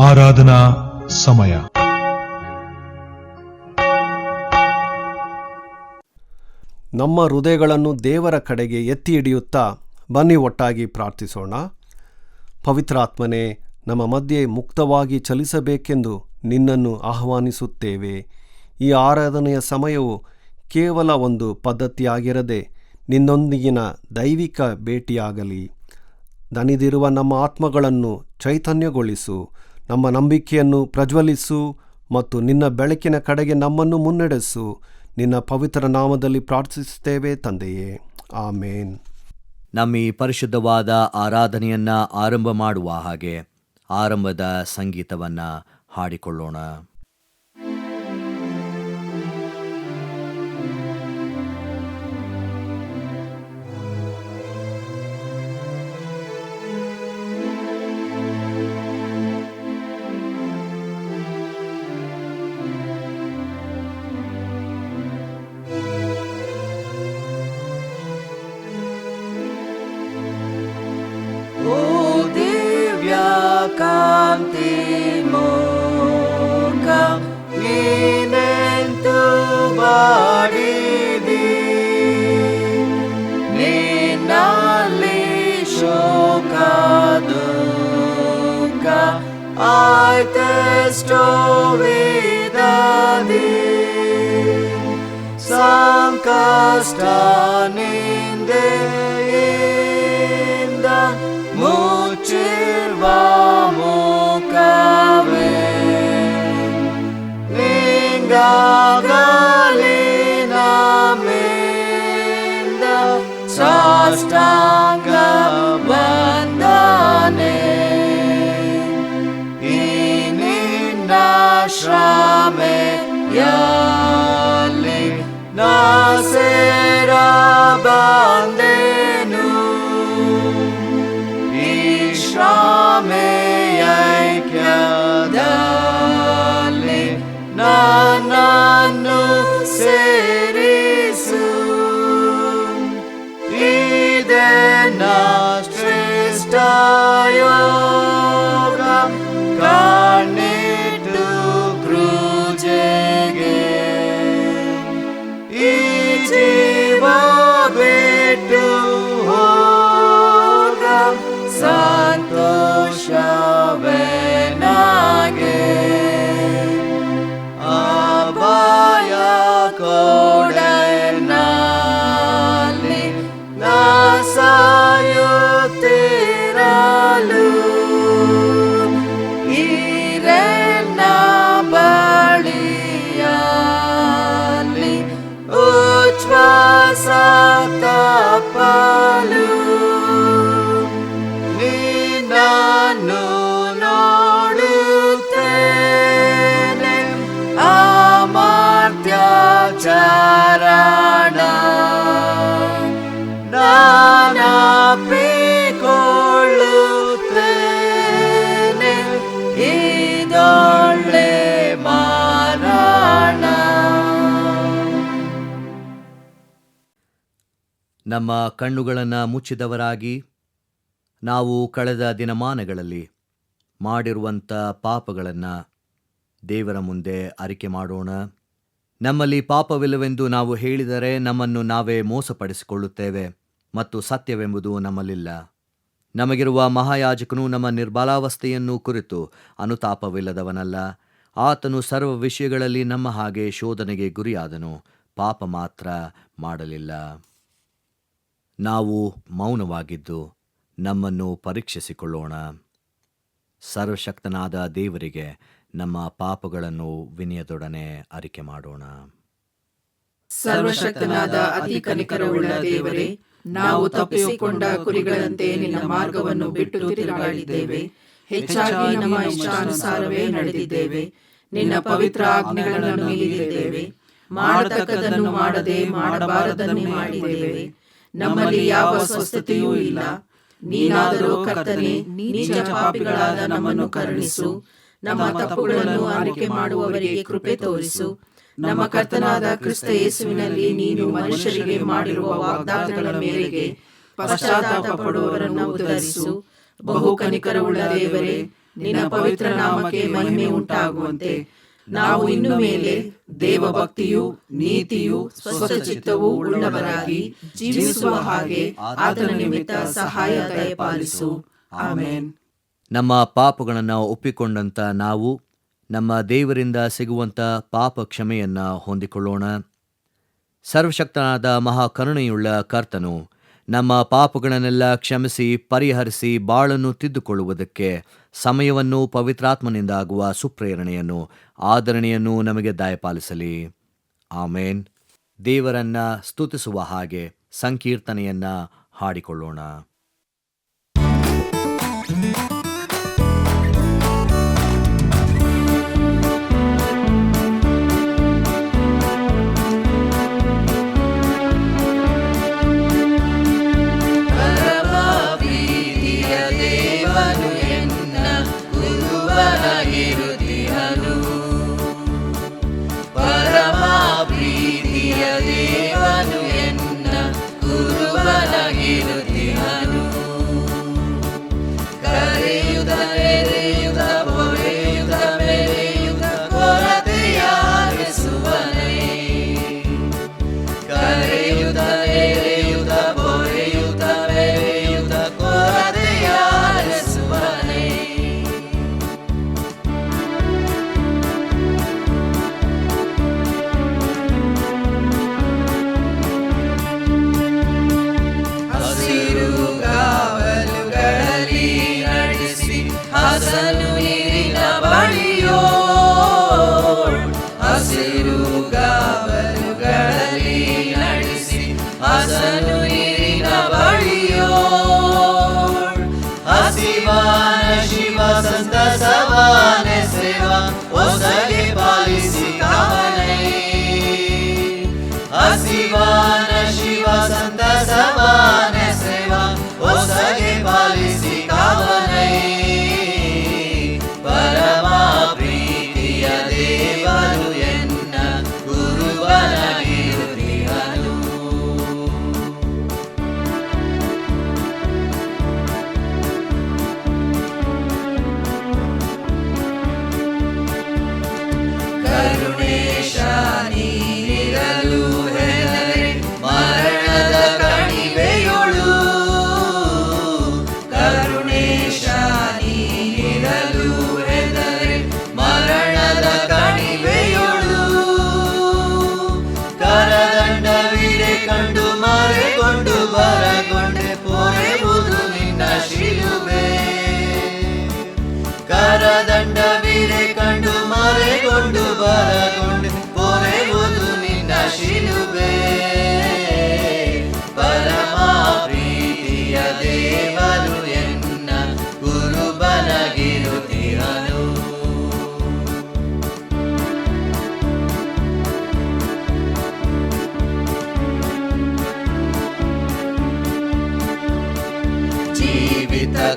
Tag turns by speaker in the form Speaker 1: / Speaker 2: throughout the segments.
Speaker 1: ಆರಾಧನಾ ಸಮಯ.
Speaker 2: ನಮ್ಮ ಹೃದಯಗಳನ್ನು ದೇವರ ಕಡೆಗೆ ಎತ್ತಿ ಹಿಡಿಯುತ್ತಾ ಬನ್ನಿ ಒಟ್ಟಾಗಿ ಪ್ರಾರ್ಥಿಸೋಣ. ಪವಿತ್ರಾತ್ಮನೇ, ನಮ್ಮ ಮಧ್ಯೆ ಮುಕ್ತವಾಗಿ ಚಲಿಸಬೇಕೆಂದು ನಿನ್ನನ್ನು ಆಹ್ವಾನಿಸುತ್ತೇವೆ. ಈ ಆರಾಧನೆಯ ಸಮಯವು ಕೇವಲ ಒಂದು ಪದ್ಧತಿಯಾಗಿರದೆ ನಿನ್ನೊಂದಿಗಿನ ದೈವಿಕ ಭೇಟಿಯಾಗಲಿ. ದಣಿದಿರುವ ನಮ್ಮ ಆತ್ಮಗಳನ್ನು ಚೈತನ್ಯಗೊಳಿಸು, ನಮ್ಮ ನಂಬಿಕೆಯನ್ನು ಪ್ರಜ್ವಲಿಸು ಮತ್ತು ನಿನ್ನ ಬೆಳಕಿನ ಕಡೆಗೆ ನಮ್ಮನ್ನು ಮುನ್ನಡೆಸು. ನಿನ್ನ ಪವಿತ್ರ ನಾಮದಲ್ಲಿ ಪ್ರಾರ್ಥಿಸುತ್ತೇವೆ ತಂದೆಯೇ, ಆಮೇನ್.
Speaker 3: ನಮ್ಮ ಈ ಪರಿಶುದ್ಧವಾದ ಆರಾಧನೆಯನ್ನ ಆರಂಭ ಮಾಡುವ ಹಾಗೆ ಆರಂಭದ ಸಂಗೀತವನ್ನ ಹಾಡಿಕೊಳ್ಳೋಣ.
Speaker 4: ಕಾಂತಿ ಮೋಕ ನೀನೆಂತು ಬಾಡಿದಿ, ನಿನ್ನಲ್ಲಿ ಶೋಕ ದುಃಖ ಆಯ್ತೆಷ್ಟೋ ವೇದದಿ, ಸಂಕಷ್ಟ ನಿಂದೆಯಿಂದ ಮುಚ್ಚಿರುವ ಮುಖವೇ ಲಿಂಗಾಗಲಿ ನಮ್ಮಿಂದ ಸಾಷ್ಟಾಂಗ ವಂದನೆ. ಈ ನಿನ್ನ ಶ್ರಮೆಯಲ್ಲಿ ನಾ ಸೇರ ಬಂದೆನು, ಶ್ರಮೆಯೈಕ್ಯದಲ್ಲಿ ನನ್ನನ್ನು ಸೇರಿಸು. ಇದೆನ್ನ ಶ್ರೇಷ್ಠ ಯೋಗ, ಕಣ್ಣಿಟ್ಟು ಕ್ರೂಜೆಗೆ ಈ ಜೀವ ಬಿಟ್ಟು ಹೋಗ ಸಂತೋಷವೇ ನಾಗೆ. ಅಭಯ ಕೊಡೆನಲ್ಲಿ ನಾ ಸಾಯುತ್ತಿರಲು, ಈರೆನ್ನ ಬಳಿಯಲ್ಲಿ ಉಚ್ಛ್ವಾಸ ತಪ್ಪಲು, ನಿನ್ನನ್ನು ನೋಡುತ್ತೇನೆ ಅಮರ್ತ್ಯ ಚರಣ. ನಾನಪ್ಪಿಕೊಳ್ಳುತ್ತೇನೆ ಇದೊಳ್ಳೆ ಮರಣ.
Speaker 3: ನಮ್ಮ ಕಣ್ಣುಗಳನ್ನು ಮುಚ್ಚಿದವರಾಗಿ ನಾವು ಕಳೆದ ದಿನಮಾನಗಳಲ್ಲಿ ಮಾಡಿರುವಂಥ ಪಾಪಗಳನ್ನು ದೇವರ ಮುಂದೆ ಅರಿಕೆ ಮಾಡೋಣ. ನಮ್ಮಲ್ಲಿ ಪಾಪವಿಲ್ಲವೆಂದು ನಾವು ಹೇಳಿದರೆ ನಮ್ಮನ್ನು ನಾವೇ ಮೋಸಪಡಿಸಿಕೊಳ್ಳುತ್ತೇವೆ ಮತ್ತು ಸತ್ಯವೆಂಬುದು ನಮ್ಮಲ್ಲಿಲ್ಲ. ನಮಗಿರುವ ಮಹಾಯಾಜಕನು ನಮ್ಮ ನಿರ್ಬಲಾವಸ್ಥೆಯನ್ನು ಕುರಿತು ಅನುತಾಪವಿಲ್ಲದವನಲ್ಲ. ಆತನು ಸರ್ವ ವಿಷಯಗಳಲ್ಲಿ ನಮ್ಮ ಹಾಗೆ ಶೋಧನೆಗೆ ಗುರಿಯಾದನು, ಪಾಪ ಮಾತ್ರ ಮಾಡಲಿಲ್ಲ. ನಾವು ಮೌನವಾಗಿದ್ದು ನಮ್ಮನ್ನು ಪರೀಕ್ಷಿಸಿಕೊಳ್ಳೋಣ. ಸರ್ವಶಕ್ತನಾದ ದೇವರಿಗೆ ನಮ್ಮ ಪಾಪಗಳನ್ನು ವಿನಯದೊಡನೆ ಅರಿಕೆ ಮಾಡೋಣ.
Speaker 5: ಸರ್ವಶಕ್ತನಾದ ಅತಿ ಕನಿಕರವುಳ್ಳ ದೇವರೇ, ನಾವು ತಪ್ಪಿಸಿಕೊಂಡ ಕುರಿಗಳಂತೆ ನಿನ್ನ ಮಾರ್ಗವನ್ನು ಬಿಟ್ಟು ತಿರುಗಾಡಿದ್ದೇವೆ. ಹೆಚ್ಚಾಗಿ ನಮ್ಮ ಇಷ್ಟಾನುಸಾರವೇ ನಡೆದಿದ್ದೇವೆ. ನಿನ್ನ ಪವಿತ್ರ ಆಜ್ಞೆಗಳನ್ನು ಮೀರಿದ್ದೇವೆ. ಮಾಡತಕ್ಕದನ್ನು ಮಾಡದೆ ಮಾಡಬಾರದನ್ನು ಮಾಡಿದ್ದೇವೆ. ನಮ್ಮಲ್ಲಿ ಯಾವ ಸ್ವಸ್ಥತೆಯೂ ಇಲ್ಲ. ನೀನಾದರೂ ಕರ್ತನೇ, ನೀಚ ಪಾಪಿಗಳಾದ ನಮ್ಮನ್ನು ಕರುಣಿಸು. ನಮ್ಮ ತಪ್ಪುಗಳನ್ನು ಅರಿಕೆ ಮಾಡುವವರಿಗೆ ಕೃಪೆ ತೋರಿಸು. ನಮ್ಮ ಕರ್ತನಾದ ಕ್ರಿಸ್ತ ಯೇಸುವಿನಲ್ಲಿ ನೀನು ಮನುಷ್ಯರಿಗೆ ಮಾಡಿರುವ ವಾಗ್ದಾನಗಳ ಮೇರೆಗೆ ಪಶ್ಚಾತ್ತಾಪ ಪಡುವವರನ್ನು ಉದ್ಧರಿಸು. ಬಹು ಕನಿಕರವುಳ್ಳ ದೇವರೇ, ನಿನ್ನ ಪವಿತ್ರ ನಾಮಕ್ಕೆ ಮಹಿಮೆ ಉಂಟಾಗುವಂತೆ ನಾವು ಇನ್ನು ಮೇಲೆ ದೇವಭಕ್ತಿಯು, ನೀತಿಯು, ಸ್ವಸ್ಥಚಿತ್ತವೂ ಉಳ್ಳವರಾಗಿ ಜೀವಿಸುವ ಹಾಗೆ ಆತನ ನಿಮಿತ್ತ ಸಹಾಯ ದಯಪಾಲಿಸು. ಆಮೆನ್.
Speaker 3: ನಮ್ಮ ಪಾಪಗಳನ್ನು ಒಪ್ಪಿಕೊಂಡಂತ ನಾವು ನಮ್ಮ ದೇವರಿಂದ ಸಿಗುವಂಥ ಪಾಪ ಕ್ಷಮೆಯನ್ನು ಹೊಂದಿಕೊಳ್ಳೋಣ. ಸರ್ವಶಕ್ತನಾದ ಮಹಾಕರುಣೆಯುಳ್ಳ ಕರ್ತನು ನಮ್ಮ ಪಾಪಗಳನ್ನೆಲ್ಲ ಕ್ಷಮಿಸಿ ಪರಿಹರಿಸಿ ಬಾಳನ್ನು ತಿದ್ದುಕೊಳ್ಳುವುದಕ್ಕೆ ಸಮಯವನ್ನು ಪವಿತ್ರಾತ್ಮನಿಂದ ಆಗುವ ಸುಪ್ರೇರಣೆಯನ್ನು ಆದರಣೆಯನ್ನು ನಮಗೆ ದಯಪಾಲಿಸಲಿ. ಆಮೇನ್. ದೇವರನ್ನ ಸ್ತುತಿಸುವ ಹಾಗೆ ಸಂಕೀರ್ತನೆಯನ್ನ ಹಾಡಿಕೊಳ್ಳೋಣ.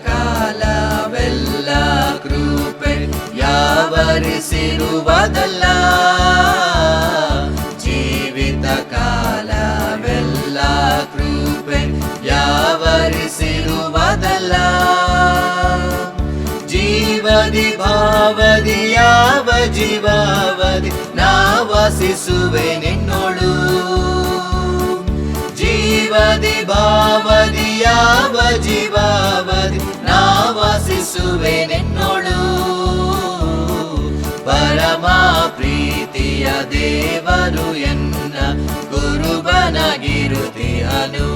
Speaker 4: ಕಾಲವೆಲ್ಲ ಕೃಪೆ ಯಾವರಿಸಿರುವುದಲ್ಲ. ಜೀವಿತ ಕಾಲವೆಲ್ಲ ಕೃಪೆ ಯಾವರಿಸಿರುವುದಲ್ಲ. ಜೀವದಿ ಭಾವದಿ ಯಾವ ಜೀವಾವಧಿ ನಾವಾಸಿಸುವೆ ನಿನ್ನೋಳು. ಜೀವದಿ ಭಾವದಿ ಯಾವ ಜೀವಾವಧಿ ನಾವಾಸಿಸುವೆ ನಿನ್ನೋಳು. ಪರಮ ಪ್ರೀತಿಯ ದೇವರು ಎನ್ನ ಗುರುಬನಗಿರುತ್ತಿಹನು.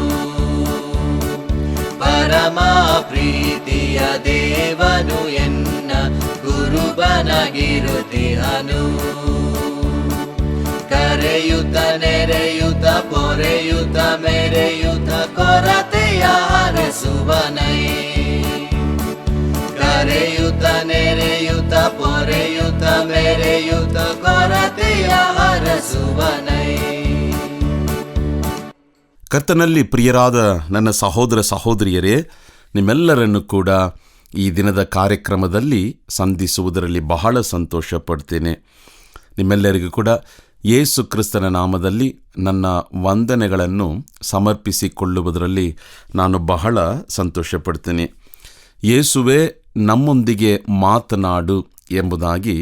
Speaker 4: ಪರಮ ಪ್ರೀತಿಯ ದೇವನು ಎನ್ನ ಗುರುಬನಗಿರುತ್ತಿಹನು. ಕರೆಯುತ್ತ ನೆರೆಯುತ್ತ ಪೊರೆಯುತ್ತ ಮೆರೆಯುತ್ತ ಕೊರತೆಯ ಹರಸುವನೈ. ಕರೆಯುತ್ತ ನೆರೆಯುತ್ತ ಪೊರೆಯುತ್ತ ಮೆರೆಯುತ್ತ ಕೊರತೆಯ ಹರಸುವನೈ.
Speaker 1: ಕರ್ತನಲ್ಲಿ ಪ್ರಿಯರಾದ ನನ್ನ ಸಹೋದರ ಸಹೋದರಿಯರೇ, ನಿಮ್ಮೆಲ್ಲರನ್ನು ಕೂಡ ಈ ದಿನದ ಕಾರ್ಯಕ್ರಮದಲ್ಲಿ ಸಂಧಿಸುವುದರಲ್ಲಿ ಬಹಳ ಸಂತೋಷ ಪಡ್ತೇನೆ. ನಿಮ್ಮೆಲ್ಲರಿಗೂ ಕೂಡ ಯೇಸು ಕ್ರಿಸ್ತನ ನಾಮದಲ್ಲಿ ನನ್ನ ವಂದನೆಗಳನ್ನು ಸಮರ್ಪಿಸಿಕೊಳ್ಳುವುದರಲ್ಲಿ ನಾನು ಬಹಳ ಸಂತೋಷ ಪಡ್ತೇನೆ. ಯೇಸುವೇ ನಮ್ಮೊಂದಿಗೆ ಮಾತನಾಡು ಎಂಬುದಾಗಿ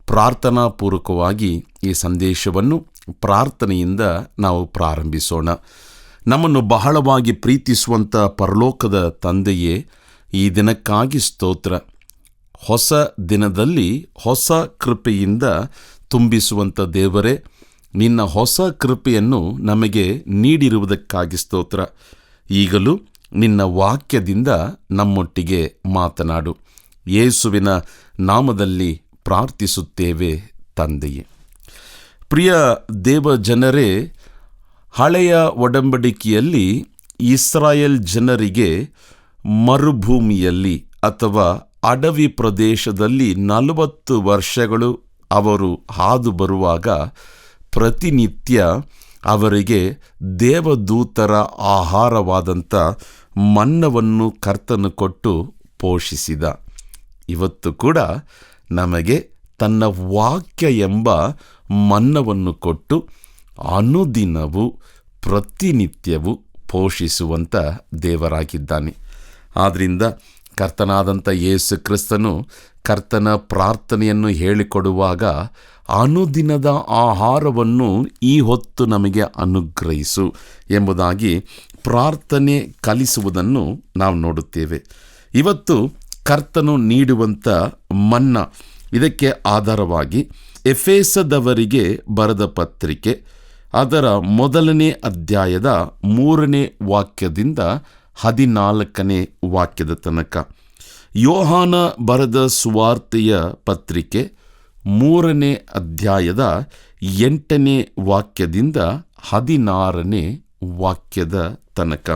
Speaker 1: ಪ್ರಾರ್ಥನಾಪೂರ್ವಕವಾಗಿ ಈ ಸಂದೇಶವನ್ನು ಪ್ರಾರ್ಥನೆಯಿಂದ ನಾವು ಪ್ರಾರಂಭಿಸೋಣ. ನಮ್ಮನ್ನು ಬಹಳವಾಗಿ ಪ್ರೀತಿಸುವಂಥ ಪರಲೋಕದ ತಂದೆಯೇ, ಈ ದಿನಕ್ಕಾಗಿ ಸ್ತೋತ್ರ. ಹೊಸ ದಿನದಲ್ಲಿ ಹೊಸ ಕೃಪೆಯಿಂದ ತುಂಬಿಸುವಂಥ ದೇವರೇ, ನಿನ್ನ ಹೊಸ ಕೃಪೆಯನ್ನು ನಮಗೆ ನೀಡಿರುವುದಕ್ಕಾಗಿ ಸ್ತೋತ್ರ. ಈಗಲೂ ನಿನ್ನ ವಾಕ್ಯದಿಂದ ನಮ್ಮೊಟ್ಟಿಗೆ ಮಾತನಾಡು. ಯೇಸುವಿನ ನಾಮದಲ್ಲಿ ಪ್ರಾರ್ಥಿಸುತ್ತೇವೆ ತಂದೆಯೇ. ಪ್ರಿಯ ದೇವ ಜನರೇ, ಹಳೆಯ ಒಡಂಬಡಿಕೆಯಲ್ಲಿ ಇಸ್ರಾಯೇಲ್ ಜನರಿಗೆ ಮರುಭೂಮಿಯಲ್ಲಿ ಅಥವಾ ಅಡವಿ ಪ್ರದೇಶದಲ್ಲಿ 40 ವರ್ಷಗಳು ಅವರು ಹಾದು ಬರುವಾಗ ಪ್ರತಿನಿತ್ಯ ಅವರಿಗೆ ದೇವದೂತರ ಆಹಾರವಾದಂಥ ಮನ್ನವನ್ನು ಕರ್ತನು ಕೊಟ್ಟು ಪೋಷಿಸಿದ. ಇವತ್ತು ಕೂಡ ನಮಗೆ ತನ್ನ ವಾಕ್ಯ ಎಂಬ ಮನ್ನವನ್ನು ಕೊಟ್ಟು ಅನುದಿನವೂ ಪ್ರತಿನಿತ್ಯವೂ ಪೋಷಿಸುವಂಥ ದೇವರಾಗಿದ್ದಾನೆ. ಆದ್ದರಿಂದ ಕರ್ತನಾದಂಥ ಯೇಸು ಕ್ರಿಸ್ತನು ಕರ್ತನ ಪ್ರಾರ್ಥನೆಯನ್ನು ಹೇಳಿಕೊಡುವಾಗ ಅನುದಿನದ ಆಹಾರವನ್ನು ಈ ಹೊತ್ತು ನಮಗೆ ಅನುಗ್ರಹಿಸು ಎಂಬುದಾಗಿ ಪ್ರಾರ್ಥನೆ ಕಲಿಸುವುದನ್ನು ನಾವು ನೋಡುತ್ತೇವೆ. ಇವತ್ತು ಕರ್ತನು ನೀಡುವಂಥ ಮನ್ನಾ, ಇದಕ್ಕೆ ಆಧಾರವಾಗಿ ಎಫೆಸದವರಿಗೆ ಬರೆದ ಪತ್ರಿಕೆ ಅದರ 1ನೇ ಅಧ್ಯಾಯದ 3ನೇ ವಾಕ್ಯದಿಂದ 14ನೇ ವಾಕ್ಯದ ತನಕ, ಯೋಹಾನ ಬರೆದ ಸುವಾರ್ತೆಯ ಪತ್ರಿಕೆ 3ನೇ ಅಧ್ಯಾಯದ 8ನೇ ವಾಕ್ಯದಿಂದ 16ನೇ ವಾಕ್ಯದ ತನಕ.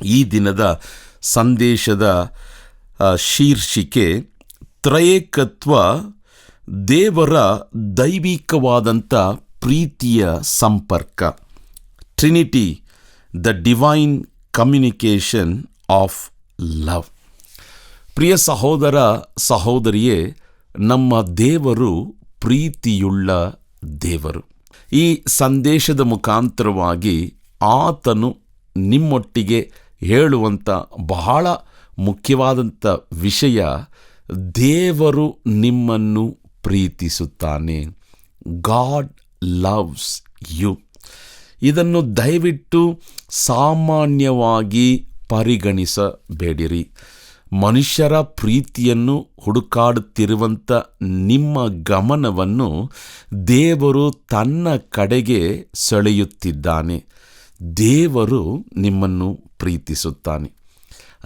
Speaker 1: ಈ ದಿನದ ಸಂದೇಶದ ಶೀರ್ಷಿಕೆ ತ್ರಯೇಕತ್ವ, ದೇವರ ದೈವಿಕವಾದಂಥ ಪ್ರೀತಿಯ ಸಂಪರ್ಕ. Trinity, the divine communication of love. ಪ್ರಿಯ ಸಹೋದರ ಸಹೋದರಿಯೇ, ನಮ್ಮ ದೇವರು ಪ್ರೀತಿಯುಳ್ಳ ದೇವರು. ಈ ಸಂದೇಶದ ಮುಖಾಂತರವಾಗಿ ಆತನು ನಿಮ್ಮೊಟ್ಟಿಗೆ ಹೇಳುವಂಥ ಬಹಳ ಮುಖ್ಯವಾದಂಥ ವಿಷಯ, ದೇವರು ನಿಮ್ಮನ್ನು ಪ್ರೀತಿಸುತ್ತಾನೆ. God loves you. ಇದನ್ನು ದಯವಿಟ್ಟು ಸಾಮಾನ್ಯವಾಗಿ ಪರಿಗಣಿಸಬೇಡಿರಿ. ಮನುಷ್ಯರ ಪ್ರೀತಿಯನ್ನು ಹುಡುಕಾಡುತ್ತಿರುವಂಥ ನಿಮ್ಮ ಗಮನವನ್ನು ದೇವರು ತನ್ನ ಕಡೆಗೆ ಸೆಳೆಯುತ್ತಿದ್ದಾನೆ. ದೇವರು ನಿಮ್ಮನ್ನು ಪ್ರೀತಿಸುತ್ತಾನೆ.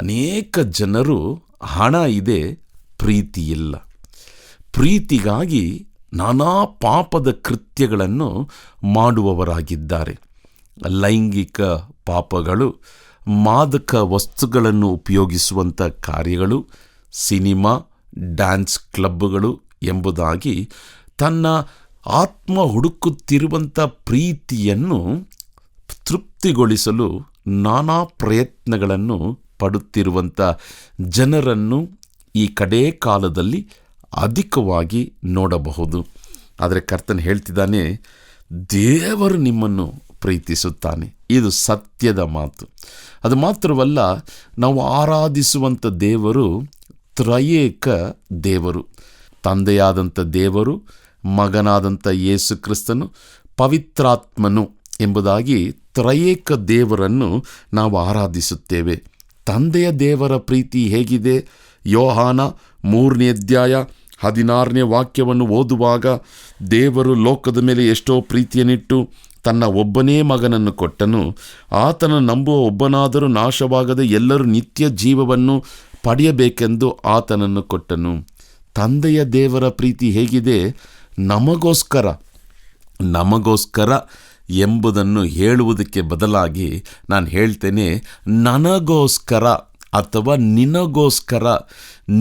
Speaker 1: ಅನೇಕ ಜನರು ಹಣ ಇದೆ, ಪ್ರೀತಿ ಇಲ್ಲ. ಪ್ರೀತಿಗಾಗಿ ನಾನಾ ಪಾಪದ ಕೃತ್ಯಗಳನ್ನು ಮಾಡುವವರಾಗಿದ್ದಾರೆ. ಲೈಂಗಿಕ ಪಾಪಗಳು, ಮಾದಕ ವಸ್ತುಗಳನ್ನು ಉಪಯೋಗಿಸುವಂಥ ಕಾರ್ಯಗಳು, ಸಿನಿಮಾ, ಡ್ಯಾನ್ಸ್ ಕ್ಲಬ್ಗಳು ಎಂಬುದಾಗಿ ತನ್ನ ಆತ್ಮ ಹುಡುಕುತ್ತಿರುವಂಥ ಪ್ರೀತಿಯನ್ನು ತೃಪ್ತಿಗೊಳಿಸಲು ನಾನಾ ಪ್ರಯತ್ನಗಳನ್ನು ಪಡುತ್ತಿರುವಂಥ ಜನರನ್ನು ಈ ಕಡೇ ಕಾಲದಲ್ಲಿ ಅಧಿಕವಾಗಿ ನೋಡಬಹುದು. ಆದರೆ ಕರ್ತನು ಹೇಳ್ತಿದ್ದಾನೆ, ದೇವರು ನಿಮ್ಮನ್ನು ಪ್ರೀತಿಸುತ್ತಾನೆ. ಇದು ಸತ್ಯದ ಮಾತು. ಅದು ಮಾತ್ರವಲ್ಲ, ನಾವು ಆರಾಧಿಸುವಂಥ ದೇವರು ತ್ರಯೇಕ ದೇವರು. ತಂದೆಯಾದಂಥ ದೇವರು, ಮಗನಾದಂಥ ಯೇಸು ಕ್ರಿಸ್ತನು, ಪವಿತ್ರಾತ್ಮನು ಎಂಬುದಾಗಿ ತ್ರಯೇಕ ದೇವರನ್ನು ನಾವು ಆರಾಧಿಸುತ್ತೇವೆ. ತಂದೆಯ ದೇವರ ಪ್ರೀತಿ ಹೇಗಿದೆ? ಯೋಹಾನ 3ನೇ ಅಧ್ಯಾಯ 16ನೇ ವಾಕ್ಯವನ್ನು ಓದುವಾಗ, ದೇವರು ಲೋಕದ ಮೇಲೆ ಎಷ್ಟೋ ಪ್ರೀತಿಯನ್ನಿಟ್ಟು ತನ್ನ ಒಬ್ಬನೇ ಮಗನನ್ನು ಕೊಟ್ಟನು. ಆತನ ನಂಬುವ ಒಬ್ಬನಾದರೂ ನಾಶವಾಗದೆ ಎಲ್ಲರೂ ನಿತ್ಯ ಜೀವವನ್ನು ಪಡೆಯಬೇಕೆಂದು ಆತನನ್ನು ಕೊಟ್ಟನು. ತಂದೆಯ ದೇವರ ಪ್ರೀತಿ ಹೇಗಿದೆ? ನಮಗೋಸ್ಕರ ಎಂಬುದನ್ನು ಹೇಳುವುದಕ್ಕೆ ಬದಲಾಗಿ ನಾನು ಹೇಳ್ತೇನೆ, ನನಗೋಸ್ಕರ ಅಥವಾ ನಿನಗೋಸ್ಕರ,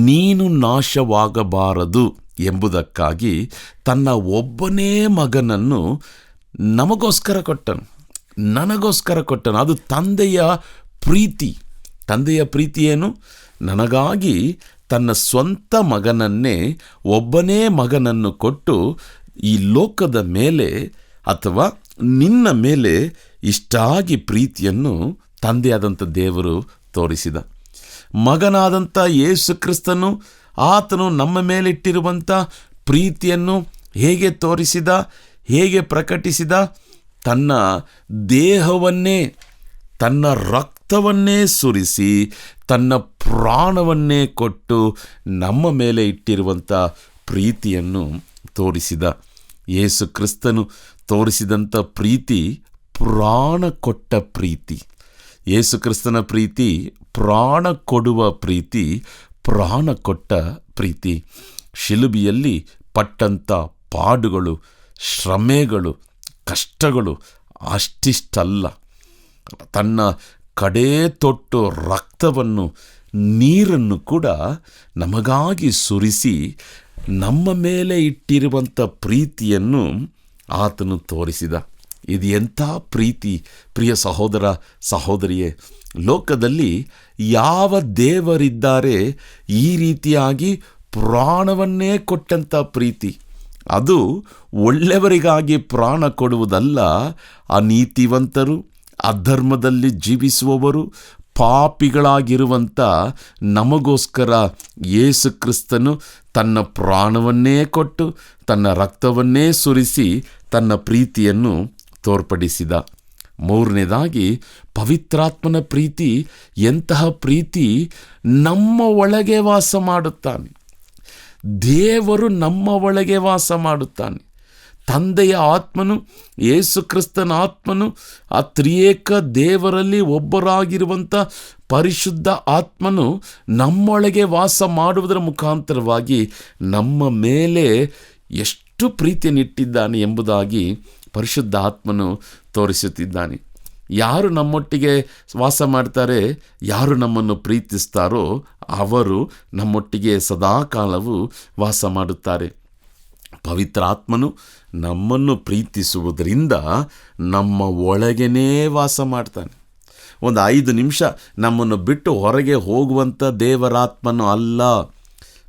Speaker 1: ನೀನು ನಾಶವಾಗಬಾರದು ಎಂಬುದಕ್ಕಾಗಿ ತನ್ನ ಒಬ್ಬನೇ ಮಗನನ್ನು ನಮಗೋಸ್ಕರ ಕೊಟ್ಟನು. ನನಗೋಸ್ಕರ ಕೊಟ್ಟನು. ಅದು ತಂದೆಯ ಪ್ರೀತಿ. ತಂದೆಯ ಪ್ರೀತಿ ಏನು? ನನಗಾಗಿ ತನ್ನ ಸ್ವಂತ ಮಗನನ್ನೇ, ಒಬ್ಬನೇ ಮಗನನ್ನು ಕೊಟ್ಟು ಈ ಲೋಕದ ಮೇಲೆ ಅಥವಾ ನಿನ್ನ ಮೇಲೆ ಇಷ್ಟಾಗಿ ಪ್ರೀತಿಯನ್ನು ತಂದೆಯಾದಂಥ ದೇವರು ತೋರಿಸಿದ. ಮಗನಾದಂಥ ಯೇಸು ಕ್ರಿಸ್ತನು, ಆತನು ನಮ್ಮ ಮೇಲಿಟ್ಟಿರುವಂಥ ಪ್ರೀತಿಯನ್ನು ಹೇಗೆ ತೋರಿಸಿದ, ಹೇಗೆ ಪ್ರಕಟಿಸಿದ? ತನ್ನ ದೇಹವನ್ನೇ, ತನ್ನ ರಕ್ತವನ್ನೇ ಸುರಿಸಿ, ತನ್ನ ಪ್ರಾಣವನ್ನೇ ಕೊಟ್ಟು ನಮ್ಮ ಮೇಲೆ ಇಟ್ಟಿರುವಂಥ ಪ್ರೀತಿಯನ್ನು ತೋರಿಸಿದ. ಯೇಸು ಕ್ರಿಸ್ತನು ತೋರಿಸಿದಂಥ ಪ್ರೀತಿ ಪ್ರಾಣ ಕೊಟ್ಟ ಪ್ರೀತಿ. ಯೇಸು ಕ್ರಿಸ್ತನ ಪ್ರೀತಿ ಪ್ರಾಣ ಕೊಡುವ ಪ್ರೀತಿ, ಪ್ರಾಣ ಕೊಟ್ಟ ಪ್ರೀತಿ. ಶಿಲುಬೆಯಲ್ಲಿ ಪಟ್ಟಂಥ ಪಾಡುಗಳು, ಶ್ರಮೆಗಳು, ಕಷ್ಟಗಳು ಅಷ್ಟಿಷ್ಟಲ್ಲ. ತನ್ನ ಕಡೇ ತೊಟ್ಟು ರಕ್ತವನ್ನು, ನೀರನ್ನು ಕೂಡ ನಮಗಾಗಿ ಸುರಿಸಿ ನಮ್ಮ ಮೇಲೆ ಇಟ್ಟಿರುವಂಥ ಪ್ರೀತಿಯನ್ನು ಆತನು ತೋರಿಸಿದ. ಇದು ಎಂಥ ಪ್ರೀತಿ ಪ್ರಿಯ ಸಹೋದರ ಸಹೋದರಿಯೇ! ಲೋಕದಲ್ಲಿ ಯಾವ ದೇವರಿದ್ದಾರೆ ಈ ರೀತಿಯಾಗಿ ಪ್ರಾಣವನ್ನೇ ಕೊಟ್ಟಂಥ ಪ್ರೀತಿ? ಅದು ಒಳ್ಳೆಯವರಿಗಾಗಿ ಪ್ರಾಣ ಕೊಡುವುದಲ್ಲ. ಅನೀತಿವಂತರು, ಅಧರ್ಮದಲ್ಲಿ ಜೀವಿಸುವವರು, ಪಾಪಿಗಳಾಗಿರುವಂಥ ನಮಗೋಸ್ಕರ ಯೇಸು ಕ್ರಿಸ್ತನು ತನ್ನ ಪ್ರಾಣವನ್ನೇ ಕೊಟ್ಟು, ತನ್ನ ರಕ್ತವನ್ನೇ ಸುರಿಸಿ ತನ್ನ ಪ್ರೀತಿಯನ್ನು ತೋರ್ಪಡಿಸಿದ. ಮೂರನೇದಾಗಿ ಪವಿತ್ರಾತ್ಮನ ಪ್ರೀತಿ. ಎಂತಹ ಪ್ರೀತಿ! ನಮ್ಮ ಒಳಗೆ ವಾಸ ಮಾಡುತ್ತಾನೆ. ದೇವರು ನಮ್ಮ ಒಳಗೆ ವಾಸ ಮಾಡುತ್ತಾನೆ. ತಂದೆಯ ಆತ್ಮನು, ಯೇಸು ಕ್ರಿಸ್ತನ ಆತ್ಮನು, ಆ ತ್ರಿಯೇಕ ದೇವರಲ್ಲಿ ಒಬ್ಬರಾಗಿರುವಂಥ ಪರಿಶುದ್ಧ ಆತ್ಮನು ನಮ್ಮೊಳಗೆ ವಾಸ ಮಾಡುವುದರ ಮುಖಾಂತರವಾಗಿ ನಮ್ಮ ಮೇಲೆ ಎಷ್ಟು ಪ್ರೀತಿಯನ್ನಿಟ್ಟಿದ್ದಾನೆ ಎಂಬುದಾಗಿ ಪರಿಶುದ್ಧ ಆತ್ಮನು ತೋರಿಸುತ್ತಿದ್ದಾನೆ. ಯಾರು ನಮ್ಮೊಟ್ಟಿಗೆ ವಾಸ ಮಾಡ್ತಾರೆ, ಯಾರು ನಮ್ಮನ್ನು ಪ್ರೀತಿಸ್ತಾರೋ ಅವರು ನಮ್ಮೊಟ್ಟಿಗೆ ಸದಾಕಾಲವೂ ವಾಸ ಮಾಡುತ್ತಾರೆ. ಪವಿತ್ರ ಆತ್ಮನು ನಮ್ಮನ್ನು ಪ್ರೀತಿಸುವುದರಿಂದ ನಮ್ಮ ಒಳಗೇ ವಾಸ ಮಾಡ್ತಾನೆ. ಒಂದು 5 ನಿಮಿಷ ನಮ್ಮನ್ನು ಬಿಟ್ಟು ಹೊರಗೆ ಹೋಗುವಂಥ ದೇವರಾತ್ಮನು ಅಲ್ಲ.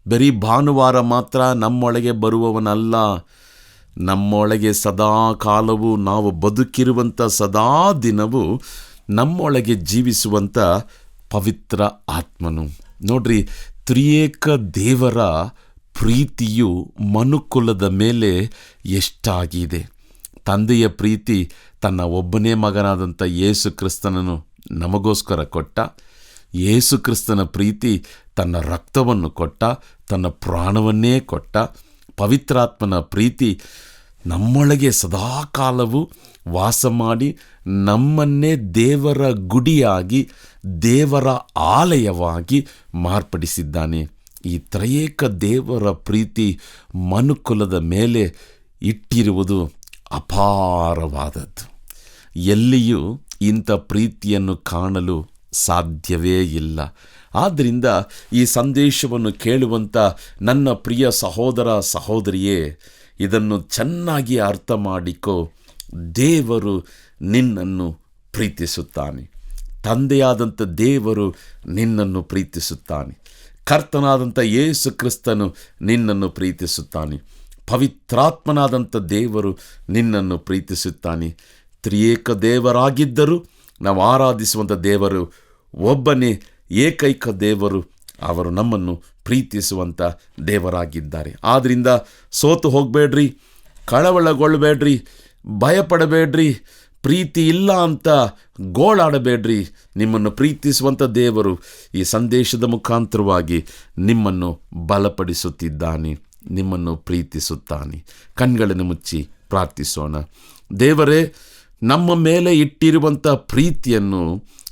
Speaker 1: ಬರೀ ಭಾನುವಾರ ಮಾತ್ರ ನಮ್ಮೊಳಗೆ ಬರುವವನಲ್ಲ. ನಮ್ಮೊಳಗೆ ಸದಾ ಕಾಲವು, ನಾವು ಬದುಕಿರುವಂಥ ಸದಾ ದಿನವೂ ನಮ್ಮೊಳಗೆ ಜೀವಿಸುವಂಥ ಪವಿತ್ರ ಆತ್ಮನು. ನೋಡ್ರಿ, ತ್ರಿಯೇಕ ದೇವರ ಪ್ರೀತಿಯು ಮನುಕುಲದ ಮೇಲೆ ಎಷ್ಟಾಗಿದೆ. ತಂದೆಯ ಪ್ರೀತಿ ತನ್ನ ಒಬ್ಬನೇ ಮಗನಾದಂಥ ಯೇಸು ಕ್ರಿಸ್ತನನ್ನು ನಮಗೋಸ್ಕರ ಕೊಟ್ಟ. ಯೇಸು ಕ್ರಿಸ್ತನ ಪ್ರೀತಿ ತನ್ನ ರಕ್ತವನ್ನು ಕೊಟ್ಟ, ತನ್ನ ಪ್ರಾಣವನ್ನೇ ಕೊಟ್ಟ. ಪವಿತ್ರಾತ್ಮನ ಪ್ರೀತಿ ನಮ್ಮೊಳಗೆ ಸದಾಕಾಲವೂ ವಾಸ ಮಾಡಿ ನಮ್ಮನ್ನೇ ದೇವರ ಗುಡಿಯಾಗಿ, ದೇವರ ಆಲಯವಾಗಿ ಮಾರ್ಪಡಿಸಿದ್ದಾನೆ. ಈ ತ್ರಯೇಕ ದೇವರ ಪ್ರೀತಿ ಮನುಕುಲದ ಮೇಲೆ ಇಟ್ಟಿರುವುದು ಅಪಾರವಾದದ್ದು. ಎಲ್ಲಿಯೂ ಇಂಥ ಪ್ರೀತಿಯನ್ನು ಕಾಣಲು ಸಾಧ್ಯವೇ ಇಲ್ಲ. ಆದ್ದರಿಂದ ಈ ಸಂದೇಶವನ್ನು ಕೇಳುವಂಥ ನನ್ನ ಪ್ರಿಯ ಸಹೋದರ ಸಹೋದರಿಯೇ, ಇದನ್ನು ಚೆನ್ನಾಗಿ ಅರ್ಥ ಮಾಡಿಕೋ. ದೇವರು ನಿನ್ನನ್ನು ಪ್ರೀತಿಸುತ್ತಾನೆ. ತಂದೆಯಾದಂಥ ದೇವರು ನಿನ್ನನ್ನು ಪ್ರೀತಿಸುತ್ತಾನೆ. ಕರ್ತನಾದಂಥ ಯೇಸು ಕ್ರಿಸ್ತನು ನಿನ್ನನ್ನು ಪ್ರೀತಿಸುತ್ತಾನೆ. ಪವಿತ್ರಾತ್ಮನಾದಂಥ ದೇವರು ನಿನ್ನನ್ನು ಪ್ರೀತಿಸುತ್ತಾನೆ. ತ್ರಿಯೇಕ ದೇವರಾಗಿದ್ದರೂ ನಾವು ಆರಾಧಿಸುವಂಥ ದೇವರು ಒಬ್ಬನೇ, ಏಕೈಕ ದೇವರು. ಅವರು ನಮ್ಮನ್ನು ಪ್ರೀತಿಸುವಂಥ ದೇವರಾಗಿದ್ದಾರೆ. ಆದ್ದರಿಂದ ಸೋತು ಹೋಗಬೇಡ್ರಿ, ಕಳವಳಗೊಳ್ಳಬೇಡ್ರಿ, ಭಯಪಡಬೇಡ್ರಿ, ಪ್ರೀತಿ ಇಲ್ಲ ಅಂತ ಗೋಳಾಡಬೇಡ್ರಿ. ನಿಮ್ಮನ್ನು ಪ್ರೀತಿಸುವಂಥ ದೇವರು ಈ ಸಂದೇಶದ ಮುಖಾಂತರವಾಗಿ ನಿಮ್ಮನ್ನು ಬಲಪಡಿಸುತ್ತಿದ್ದಾನೆ, ನಿಮ್ಮನ್ನು ಪ್ರೀತಿಸುತ್ತಾನೆ. ಕಣ್ಗಳನ್ನು ಮುಚ್ಚಿ ಪ್ರಾರ್ಥಿಸೋಣ. ದೇವರೇ, ನಮ್ಮ ಮೇಲೆ ಇಟ್ಟಿರುವಂಥ ಪ್ರೀತಿಯನ್ನು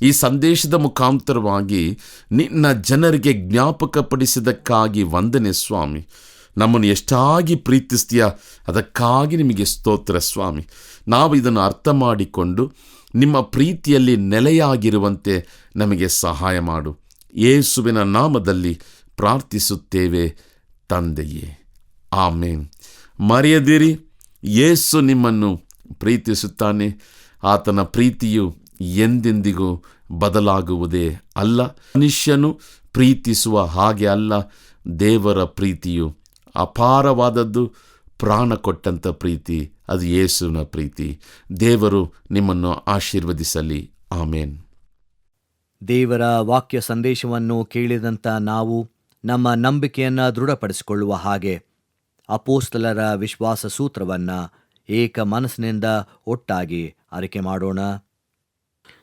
Speaker 1: ಈ ಸಂದೇಶದ ಮುಖಾಂತರವಾಗಿ ನಿನ್ನ ಜನರಿಗೆ ಜ್ಞಾಪಕಪಡಿಸಿದ್ದಕ್ಕಾಗಿ ವಂದನೆ ಸ್ವಾಮಿ. ನಮ್ಮನ್ನು ಎಷ್ಟಾಗಿ ಪ್ರೀತಿಸ್ತೀಯ, ಅದಕ್ಕಾಗಿ ನಿಮಗೆ ಸ್ತೋತ್ರ ಸ್ವಾಮಿ. ನಾವು ಇದನ್ನು ಅರ್ಥ ಮಾಡಿಕೊಂಡು ನಿಮ್ಮ ಪ್ರೀತಿಯಲ್ಲಿ ನೆಲೆಯಾಗಿರುವಂತೆ ನಮಗೆ ಸಹಾಯ ಮಾಡು. ಯೇಸುವಿನ ನಾಮದಲ್ಲಿ ಪ್ರಾರ್ಥಿಸುತ್ತೇವೆ ತಂದೆಯೇ, ಆಮೇನ್. ಮರೆಯದಿರಿ, ಯೇಸು ನಿಮ್ಮನ್ನು ಪ್ರೀತಿಸುತ್ತಾನೆ. ಆತನ ಪ್ರೀತಿಯು ಎಂದೆಂದಿಗೂ ಬದಲಾಗುವುದೇ ಅಲ್ಲ. ಮನುಷ್ಯನು ಪ್ರೀತಿಸುವ ಹಾಗೆ ಅಲ್ಲ, ದೇವರ ಪ್ರೀತಿಯು ಅಪಾರವಾದದ್ದು, ಪ್ರಾಣ ಕೊಟ್ಟಂಥ ಪ್ರೀತಿ, ಅದು ಯೇಸುವಿನ ಪ್ರೀತಿ. ದೇವರು ನಿಮ್ಮನ್ನು ಆಶೀರ್ವದಿಸಲಿ. ಆಮೇನ್.
Speaker 3: ದೇವರ ವಾಕ್ಯ ಸಂದೇಶವನ್ನು ಕೇಳಿದಂಥ ನಾವು ನಮ್ಮ ನಂಬಿಕೆಯನ್ನು ದೃಢಪಡಿಸಿಕೊಳ್ಳುವ ಹಾಗೆ ಅಪೋಸ್ತಲರ ವಿಶ್ವಾಸ ಸೂತ್ರವನ್ನು ಏಕ ಮನಸ್ಸಿನಿಂದ ಒಟ್ಟಾಗಿ ಅರಿಕೆ ಮಾಡೋಣ.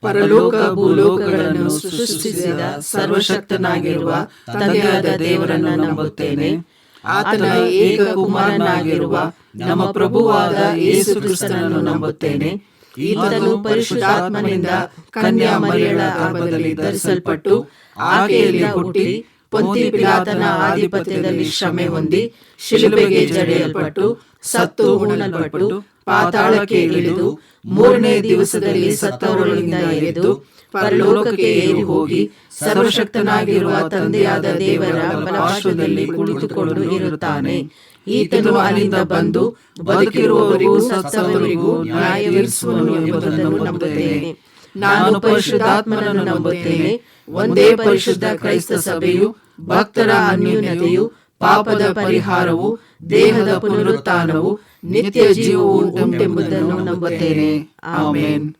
Speaker 5: ಪರಲೋಕ ಭೂಲೋಕಗಳನ್ನು ಸೃಷ್ಟಿಸಿದ ಸರ್ವಶಕ್ತನಾಗಿರುವ ತಂದೆಯಾದ ದೇವರನ್ನು ನಂಬುತ್ತೇನೆ. ಆತನ ಏಕ ಕುಮಾರನಾಗಿರುವ ನಮ್ಮ ಪ್ರಭುವಾದ ಯೇಸು ಕ್ರಿಸ್ತನನ್ನು ನಂಬುತ್ತೇನೆ. ಈತನು ಪರಿಶುದ್ಧಾತ್ಮನಿಂದ ಕನ್ಯಾ ಮರಿಯಳ ಗರ್ಭದಲ್ಲಿ ಧರಿಸಲ್ಪಟ್ಟು ಆಕೆಯಲ್ಲಿ ಹುಟ್ಟಿ ಪೊಂತಿ ಪಿಲಾತನ ಆಧಿಪತ್ಯದಲ್ಲಿ ಶ್ರಮೆ ಹೊಂದಿ ಶಿಲುಬೆಗೆ ಜಡೆಯಲ್ಪಟ್ಟು ಸತ್ತು ಹೂಣಲ್ಪಟ್ಟು ಪಾತಾಳಕ್ಕೆ ಇಳಿದು ಮೂರನೇ ದಿವಸದಲ್ಲಿ ಸತ್ತವರೊಳಗಿಂದ ಎದ್ದು ಪರಲೋಕಕ್ಕೆ ಏರಿ ಹೋಗಿ ಸರ್ವಶಕ್ತನಾಗಿರುವ ತಂದೆಯಾದ ದೇವರ ಬಲಪಾರ್ಶ್ವದಲ್ಲಿ ಕುಳಿತುಕೊಂಡು ಇರುತ್ತಾನೆ. ಈತನು ಅಲ್ಲಿಂದ ಬಂದು ಬದುಕಿರುವವರಿಗೂ ಸತ್ತವರಿಗೂ ನ್ಯಾಯ ತೀರಿಸುವನು ಎಂಬುದನ್ನು ನಂಬುತ್ತೇನೆ. ನಾನು ಪರಿಶುದ್ಧಾತ್ಮನನ್ನು ನಂಬುತ್ತೇನೆ. ಒಂದೇ ಪರಿಶುದ್ಧ ಕ್ರೈಸ್ತ ಸಭೆಯು, ಭಕ್ತರ ಅನ್ಯೋನ್ಯತೆಯು, ಪಾಪದ ಪರಿಹಾರವು, ದೇಹದ ಪುನರುತ್ಥಾನವು, ನಿತ್ಯ ಜೀವವು ಉಂಟೆಂಬುದನ್ನು ನಂಬುತ್ತೇನೆ. ಆಮೇನ್.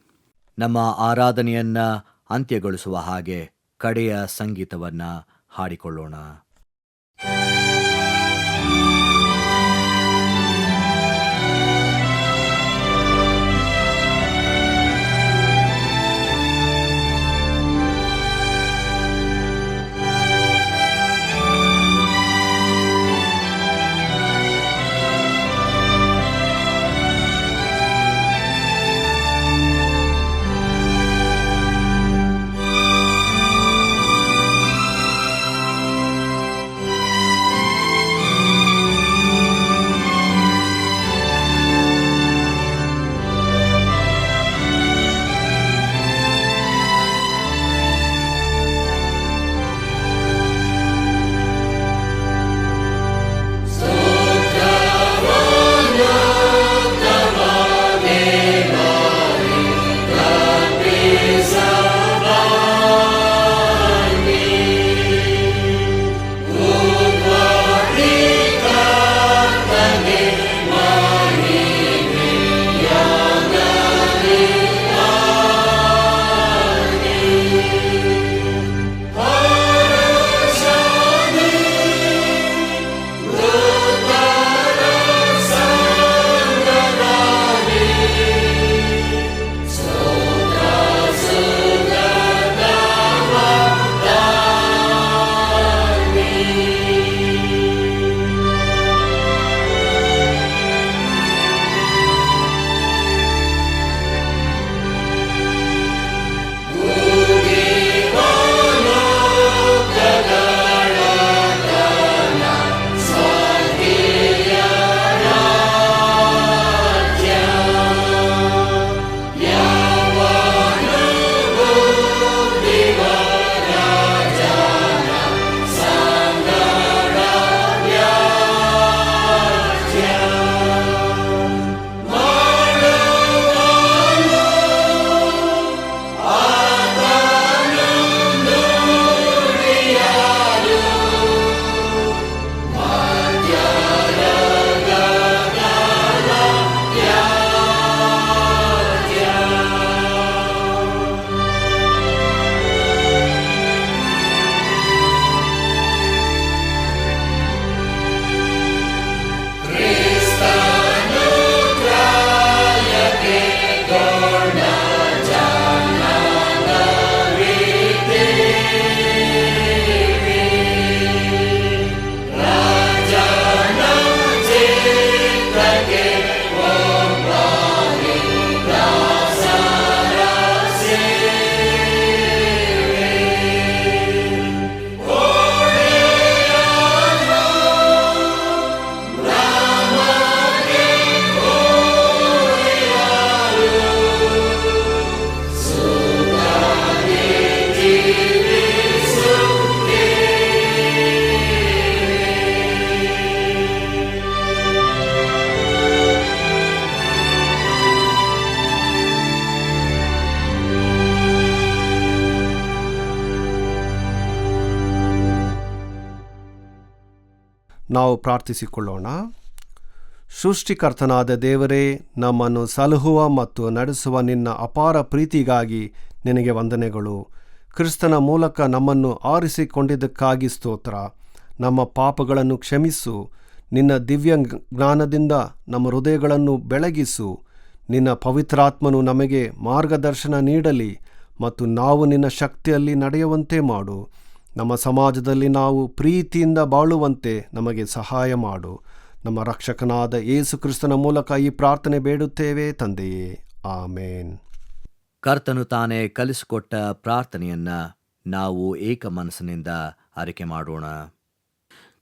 Speaker 3: ನಮ್ಮ ಆರಾಧನೆಯನ್ನ ಅಂತ್ಯಗೊಳಿಸುವ ಹಾಗೆ ಕಡೆಯ ಸಂಗೀತವನ್ನ ಹಾಡಿಕೊಳ್ಳೋಣ.
Speaker 2: ನಾವು ಪ್ರಾರ್ಥಿಸಿಕೊಳ್ಳೋಣ. ಸೃಷ್ಟಿಕರ್ತನಾದ ದೇವರೇ, ನಮ್ಮನ್ನು ಸಲಹುವ ಮತ್ತು ನಡೆಸುವ ನಿನ್ನ ಅಪಾರ ಪ್ರೀತಿಗಾಗಿ ನಿನಗೆ ವಂದನೆಗಳು. ಕ್ರಿಸ್ತನ ಮೂಲಕ ನಮ್ಮನ್ನು ಆರಿಸಿಕೊಂಡಿದ್ದಕ್ಕಾಗಿ ಸ್ತೋತ್ರ. ನಮ್ಮ ಪಾಪಗಳನ್ನು ಕ್ಷಮಿಸು. ನಿನ್ನ ದಿವ್ಯ ಜ್ಞಾನದಿಂದ ನಮ್ಮ ಹೃದಯಗಳನ್ನು ಬೆಳಗಿಸು. ನಿನ್ನ ಪವಿತ್ರಾತ್ಮನು ನಮಗೆ ಮಾರ್ಗದರ್ಶನ ನೀಡಲಿ ಮತ್ತು ನಾವು ನಿನ್ನ ಶಕ್ತಿಯಲ್ಲಿ ನಡೆಯುವಂತೆ ಮಾಡು. ನಮ್ಮ ಸಮಾಜದಲ್ಲಿ ನಾವು ಪ್ರೀತಿಯಿಂದ ಬಾಳುವಂತೆ ನಮಗೆ ಸಹಾಯ ಮಾಡು. ನಮ್ಮ ರಕ್ಷಕನಾದ ಯೇಸು ಕ್ರಿಸ್ತನ ಮೂಲಕ ಈ ಪ್ರಾರ್ಥನೆ ಬೇಡುತ್ತೇವೆ ತಂದೆಯೇ, ಆಮೇನ್.
Speaker 3: ಕರ್ತನು ತಾನೇ ಕಲಿಸಿಕೊಟ್ಟ ಪ್ರಾರ್ಥನೆಯನ್ನ ನಾವು ಏಕ ಮನಸ್ಸಿನಿಂದ ಅರಿಕೆ ಮಾಡೋಣ.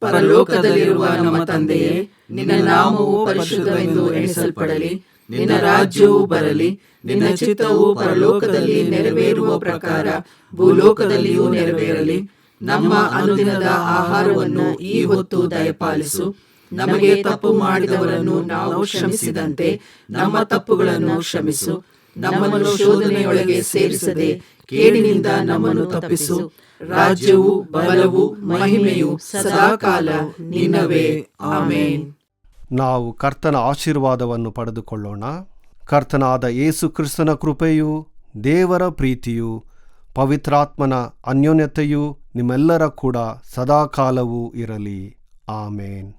Speaker 5: ಪರಲೋಕದಲ್ಲಿರುವ ನಮ್ಮ ತಂದೆಯೇ, ನಿನ್ನ ನಾಮವು ಪರಿಶುದ್ಧವೆಂದು ಎಣಿಸಲ್ಪಡಲಿ. ನಿನ್ನ ರಾಜ್ಯವು ಬರಲಿ. ನಿನ್ನ ಚಿತ್ತವು ಪರಲೋಕದಲ್ಲಿ ನೆರವೇರುವ ಪ್ರಕಾರ ಭೂಲೋಕದಲ್ಲಿಯೂ ನೆರವೇರಲಿ. ನಮ್ಮ ಅನುದಿನದ ಆಹಾರವನ್ನು ಈ ಹೊತ್ತು ದಯಪಾಲಿಸು. ನಮಗೆ ತಪ್ಪು ಮಾಡಿದವರನ್ನು ನಾವು ಕ್ಷಮಿಸಿದಂತೆ ನಮ್ಮ ತಪ್ಪುಗಳನ್ನು ಕ್ಷಮಿಸು. ನಮ್ಮನ್ನು ಶೋಧನೆಯೊಳಗೆ ಸೇರಿಸದೆ ಕೇಡಿನಿಂದ ನಮ್ಮನ್ನು ತಪ್ಪಿಸು. ರಾಜ್ಯವು, ಬಲವು, ಮಹಿಮೆಯು ಸದಾಕಾಲ ನಿನ್ನವೇ. ಆಮೇನ್.
Speaker 2: ನಾವು ಕರ್ತನ ಆಶೀರ್ವಾದವನ್ನು ಪಡೆದುಕೊಳ್ಳೋಣ. ಕರ್ತನಾದ ಯೇಸು ಕ್ರಿಸ್ತನ ಕೃಪೆಯು, ದೇವರ ಪ್ರೀತಿಯು, ಪವಿತ್ರಾತ್ಮನ ಅನ್ಯೋನ್ಯತೆಯು ನಿಮ್ಮೆಲ್ಲರ ಕೂಡ ಸದಾಕಾಲವೂ ಇರಲಿ. ಆಮೇನ್.